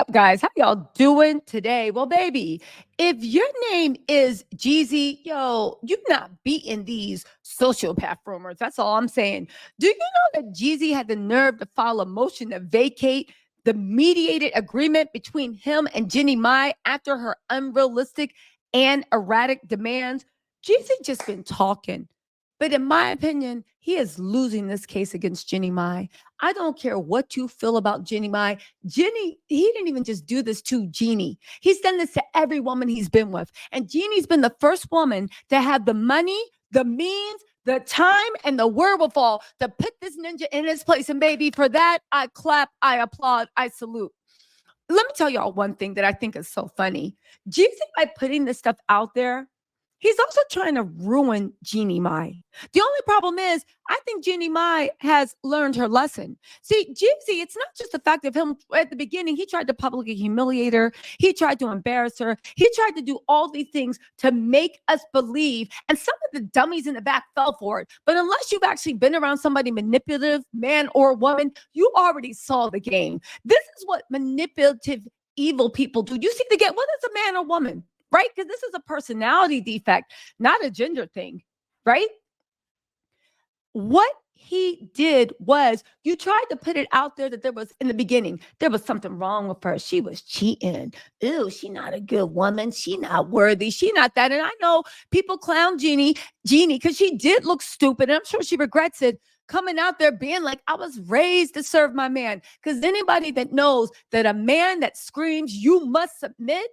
up, guys? How y'all doing today? Well, baby, if your name is Jeezy, yo, you're not beating these sociopath rumors. That's all I'm saying. Do you know that Jeezy had the nerve to file a motion to vacate the mediated agreement between him and Jenny Mai after her unrealistic and erratic demands? Jeezy just been talking. But in my opinion, he is losing this case against Jenny Mai. I don't care what you feel about Jenny Mai. Jenny, he didn't even just do this to Jeannie. He's done this to every woman he's been with. And Jeannie's been the first woman to have the money, the means, the time, and the wherewithal to put this ninja in his place. And baby, for that, I clap, I applaud, I salute. Let me tell y'all one thing that I think is so funny. Jeezy, by putting this stuff out there, he's also trying to ruin Jeannie Mai. The only problem is, I think Jeannie Mai has learned her lesson. See, Jeezy, it's not just the fact of him at the beginning. He tried to publicly humiliate her. He tried to embarrass her. He tried to do all these things to make us believe. And some of the dummies in the back fell for it. But unless you've actually been around somebody manipulative, man or woman, you already saw the game. This is what manipulative, evil people do. You see the game. What is a man or woman? Right? Because this is a personality defect, not a gender thing, right? What he did was, you tried to put it out there that there was, in the beginning, there was something wrong with her. She was cheating. Ew, she not a good woman. She not worthy. She not that. And I know people clown Jeannie, because she did look stupid. And I'm sure she regrets it, coming out there being like, I was raised to serve my man. Because anybody that knows that a man that screams, you must submit,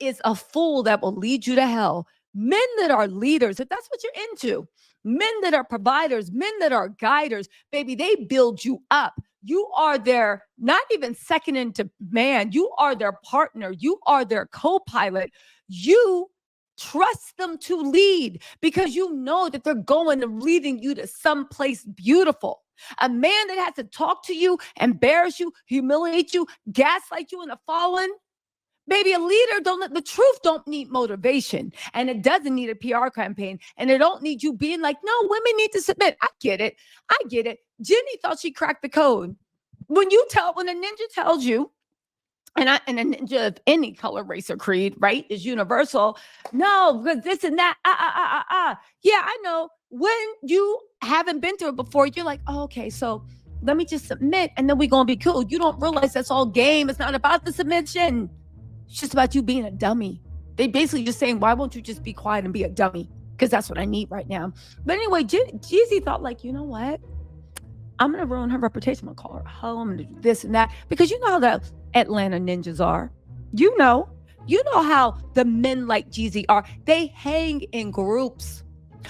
is a fool that will lead you to hell. Men that are leaders, if that's what you're into, men that are providers, men that are guiders, baby, they build you up. You are their, not even second in command. You are their partner. You are their co-pilot. You trust them to lead because you know that they're going and leading you to someplace beautiful. A man that has to talk to you, embarrass you, humiliate you, gaslight you into falling. Baby, a leader the truth don't need motivation, and it doesn't need a PR campaign, and it don't need you being like, no, women need to submit. I get it. Jenny thought she cracked the code. When a ninja tells you, and a ninja of any color, race, or creed, right, is universal. No, because this and that. Yeah, I know. When you haven't been through it before, you're like, oh, okay, so let me just submit, and then we're gonna be cool. You don't realize that's all game. It's not about the submission. It's just about you being a dummy. They basically just saying, why won't you just be quiet and be a dummy? Because that's what I need right now. But anyway, Jeezy thought like, you know what? I'm going to ruin her reputation. I'm going to call her a hoe. I'm going to do this and that. Because you know how the Atlanta ninjas are. You know how the men like Jeezy are. They hang in groups.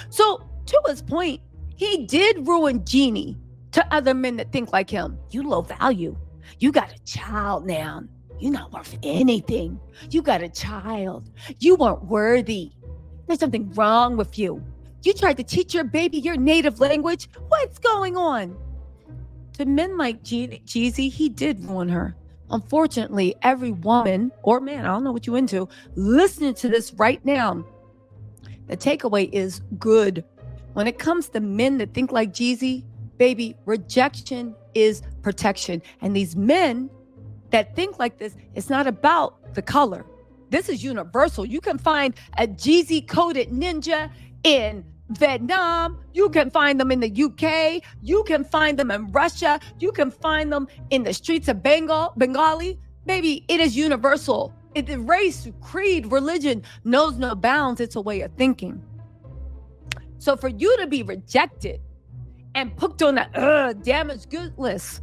So to his point, he did ruin Jeannie to other men that think like him. You low value. You got a child now. You're not worth anything. You got a child. You weren't worthy. There's something wrong with you. You tried to teach your baby your native language. What's going on? To men like Jeezy, he did ruin her. Unfortunately, every woman or man, I don't know what you're into, listening to this right now, the takeaway is good. When it comes to men that think like Jeezy, baby, rejection is protection. And these men that think like this, it's not about the color. This is universal. You can find a Jeezy coded ninja in Vietnam. You can find them in the UK. You can find them in Russia. You can find them in the streets of Bengali. Baby, it is universal. The race, creed, religion knows no bounds. It's a way of thinking. So for you to be rejected and put on that damaged goods list,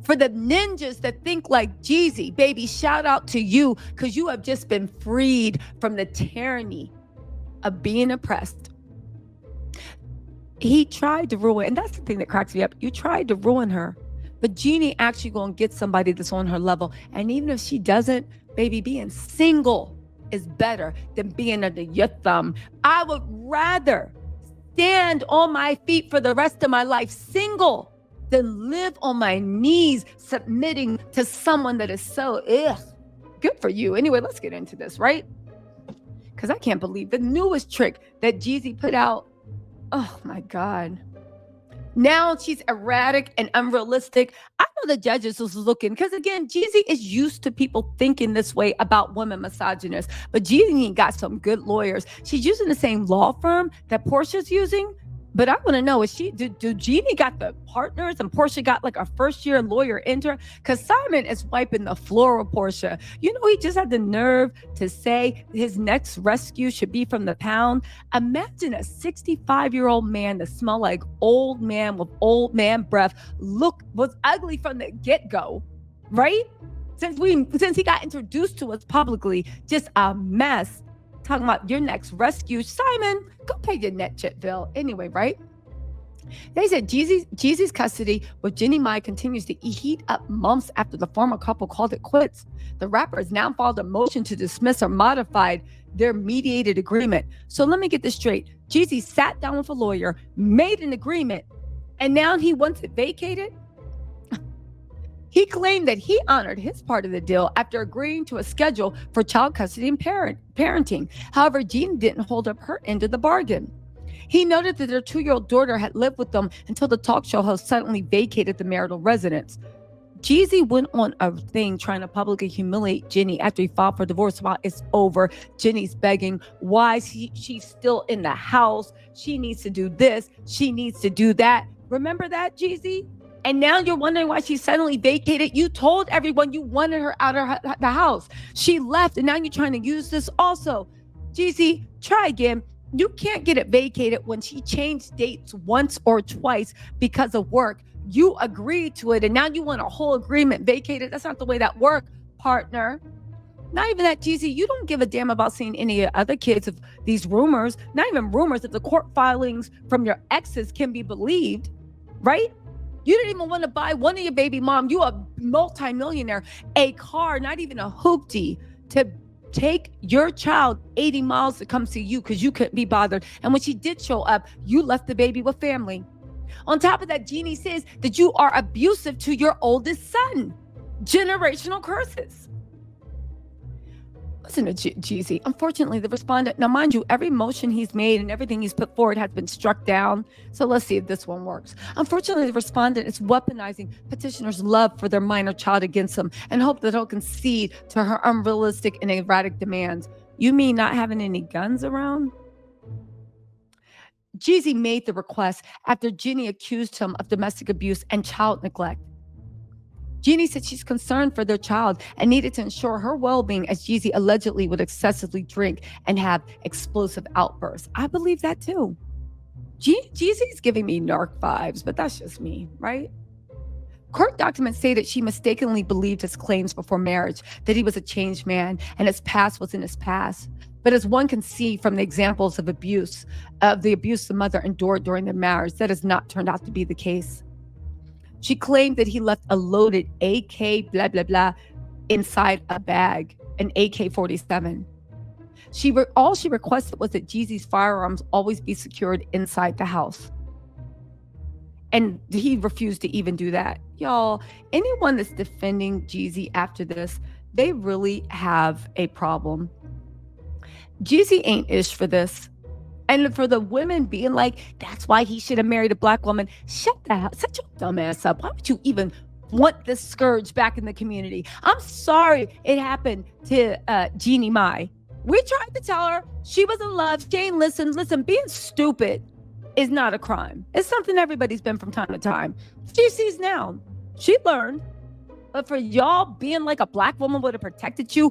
for the ninjas that think like Jeezy, baby, shout out to you, because you have just been freed from the tyranny of being oppressed. He tried to ruin, and that's the thing that cracks me up. You tried to ruin her, but Jeannie actually going to get somebody that's on her level. And even if she doesn't, baby, being single is better than being under your thumb. I would rather stand on my feet for the rest of my life single than live on my knees submitting to someone that is so, good for you. Anyway, let's get into this, right? Because I can't believe the newest trick that Jeezy put out. Oh my God. Now she's erratic and unrealistic. I know the judges was looking because again, Jeezy is used to people thinking this way about women misogynists. But Jeezy got some good lawyers. She's using the same law firm that Portia's using. But I want to know, is she do Jeannie got the partners and Portia got like a first year lawyer intern? Because Simon is wiping the floor with Portia. You know, he just had the nerve to say his next rescue should be from the pound. Imagine a 65-year-old man that smelled like old man with old man breath, was ugly from the get-go, right? Since he got introduced to us publicly, just a mess. Talking about your next rescue. Simon, go pay your net chip bill. Anyway, right? They said Jeezy's custody with Jenny Mai continues to heat up months after the former couple called it quits. The rapper has now filed a motion to dismiss or modify their mediated agreement. So let me get this straight. Jeezy sat down with a lawyer, made an agreement, and now he wants it vacated? He claimed that he honored his part of the deal after agreeing to a schedule for child custody and parenting. However, Jean didn't hold up her end of the bargain. He noted that their 2-year-old daughter had lived with them until the talk show host suddenly vacated the marital residence. Jeezy went on a thing trying to publicly humiliate Jenny after he filed for divorce while it's over. Jenny's begging why she's still in the house. She needs to do this. She needs to do that. Remember that, Jeezy? And now you're wondering why she suddenly vacated. You told everyone you wanted her out of the house. She left, and now you're trying to use this also. Jeezy, try again. You can't get it vacated when she changed dates once or twice because of work. You agreed to it, and now you want a whole agreement vacated. That's not the way that works, partner. Not even that, Jeezy, you don't give a damn about seeing any other kids of these rumors. Not even rumors, if the court filings from your exes can be believed, right? You didn't even want to buy one of your baby mom. You a multimillionaire, a car, not even a hoopty, to take your child 80 miles to come see you because you couldn't be bothered. And when she did show up, you left the baby with family. On top of that, Jeannie says that you are abusive to your oldest son. Generational curses. Listen to Jeezy. Unfortunately, the respondent, now mind you, every motion he's made and everything he's put forward has been struck down. So let's see if this one works. Unfortunately, the respondent is weaponizing petitioner's love for their minor child against him and hope that he'll concede to her unrealistic and erratic demands. You mean not having any guns around? Jeezy made the request after Jenny accused him of domestic abuse and child neglect. Jeannie said she's concerned for their child and needed to ensure her well-being as Jeezy allegedly would excessively drink and have explosive outbursts. I believe that too. Jeezy's giving me narc vibes, but that's just me, right? Court documents say that she mistakenly believed his claims before marriage, that he was a changed man and his past was in his past. But as one can see from the examples of the abuse the mother endured during their marriage, that has not turned out to be the case. She claimed that he left a loaded AK blah, blah, blah inside a bag, an AK-47. All she requested was that Jeezy's firearms always be secured inside the house. And he refused to even do that. Y'all, anyone that's defending Jeezy after this, they really have a problem. Jeezy ain't ish for this. And for the women being like, that's why he should have married a black woman. Shut your dumb ass up. Why would you even want this scourge back in the community? I'm sorry it happened to Jeannie Mai. We tried to tell her she was in love. She ain't listened. Listen, being stupid is not a crime. It's something everybody's been from time to time. She sees now. She learned. But for y'all being like a black woman would have protected you,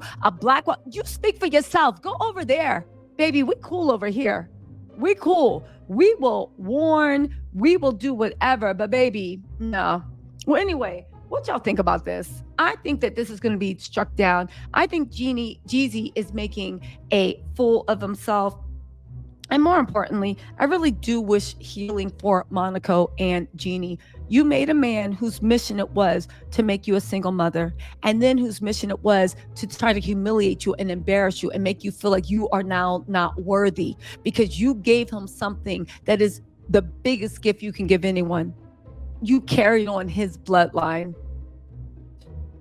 you speak for yourself. Go over there. Baby, we cool over here. We cool. We will warn. We will do whatever. But baby, no. Well, anyway, what y'all think about this? I think that this is going to be struck down. I think Jeezy is making a fool of himself. And more importantly, I really do wish healing for Monaco and Jeannie. You made a man whose mission it was to make you a single mother, and then whose mission it was to try to humiliate you and embarrass you and make you feel like you are now not worthy because you gave him something that is the biggest gift you can give anyone. You carried on his bloodline.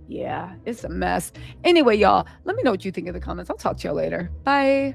Yeah, it's a mess. Anyway, y'all, let me know what you think in the comments. I'll talk to y'all later. Bye.